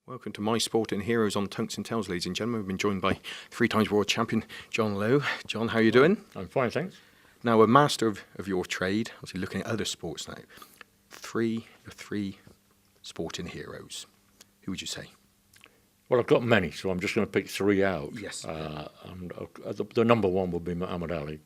Welcome to My Sporting Heroes on Tunks and Tails, ladies and gentlemen. We've been joined by 3-time world champion John Lowe. John, how are you doing? I'm fine, thanks. Now, a master of your trade, obviously looking at other sports now. Your three sporting heroes. Who would you say? Well, I've got many, so I'm just going to pick three out. Yes. The number one would be Muhammad Ali.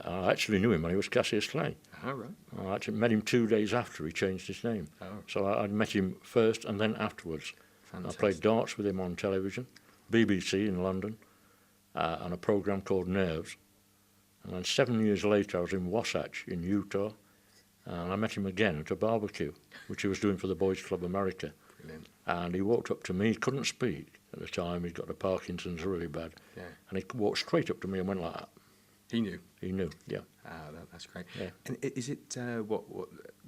I actually knew him when he was Cassius Clay. Oh, right. I actually met him 2 days after he changed his name. Oh. So I met him first and then afterwards. Fantastic. I played darts with him on television, BBC in London, on a programme called Nerves. And then 7 years later, I was in Wasatch in Utah, and I met him again at a barbecue, which he was doing for the Boys Club America. Brilliant. And he walked up to me, he couldn't speak at the time, he'd got the Parkinson's really bad. Yeah. And he walked straight up to me and went like that. He knew. He knew, yeah. That's great. Yeah. And is it what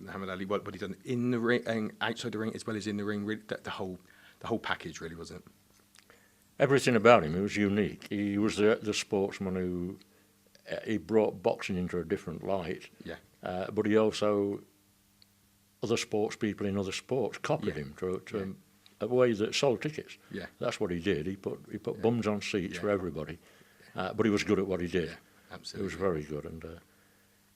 Muhammad Ali? What he done in the ring and outside the ring as well as in the ring? Really, the whole package, really, wasn't it? Everything about him, he was unique. He was the sportsman who he brought boxing into a different light. Yeah. But he also, other sports people in other sports copied him to a way that sold tickets. Yeah. That's what he did. He put bums on seats for everybody. But he was good at what he did. Yeah, absolutely. He was very good, and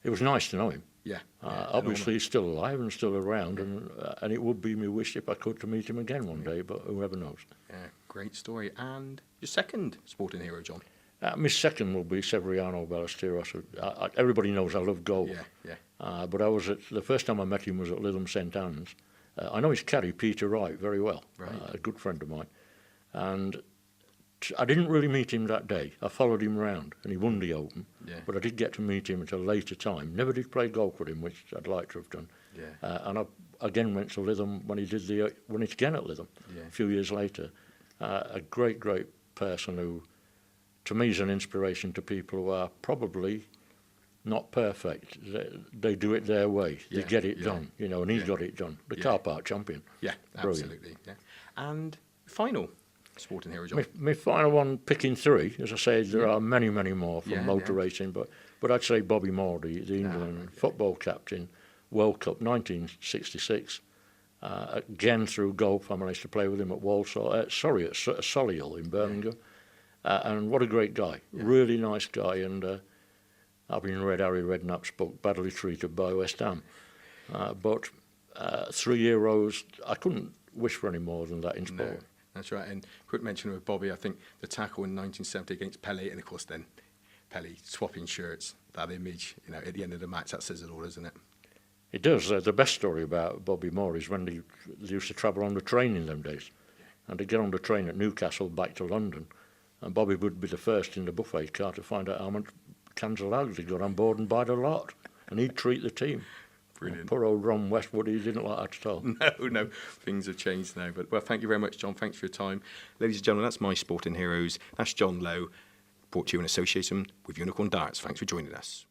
it was nice to know him. Yeah. Obviously, he's still alive and still around, and it would be my wish if I could to meet him again one day, but whoever knows. Yeah, great story. And your second sporting hero, John? My second will be Severiano Ballesteros. Everybody knows I love golf. Yeah. But the first time I met him was at Lytham St Anne's. I know his caddy, Peter Wright, very well, right. A good friend of mine. And I didn't really meet him that day. I followed him around, and he won the Open. Yeah. But I did get to meet him at a later time. Never did play golf with him, which I'd like to have done. Yeah. And I again went to Lytham when he did when it again at Lytham a few years later. A great person who, to me, is an inspiration to people who are probably not perfect. They do it their way. They get it done, and he got it done. The car park champion. Yeah, Brilliant. Absolutely. Yeah. And final sporting hero, John? My final one, picking three. As I said, there are many more from motor racing, but I'd say Bobby Moore, the England football captain, World Cup 1966. Again, through golf, I managed to play with him at at Solihull in Birmingham. And what a great guy. Really nice guy. And I've been read Harry Redknapp's book, Badly Treated by West Ham. But 3 heroes, I couldn't wish for any more than that in sport. No. That's right, and quick mention of Bobby, I think the tackle in 1970 against Pelé, and of course then Pelé swapping shirts, that image, at the end of the match, that says it all, doesn't it? It does. The best story about Bobby Moore is when they used to travel on the train in them days, and they'd get on the train at Newcastle back to London, and Bobby would be the first in the buffet car to find out how much cans of lager they got on board and buy the lot, and he'd treat the team. Brilliant. Poor old Ron Westwood, he didn't like that at all. No, things have changed now. But, well, thank you very much, John. Thanks for your time. Ladies and gentlemen, that's My Sporting Heroes. That's John Lowe, brought to you in association with Unicorn Darts. Thanks for joining us.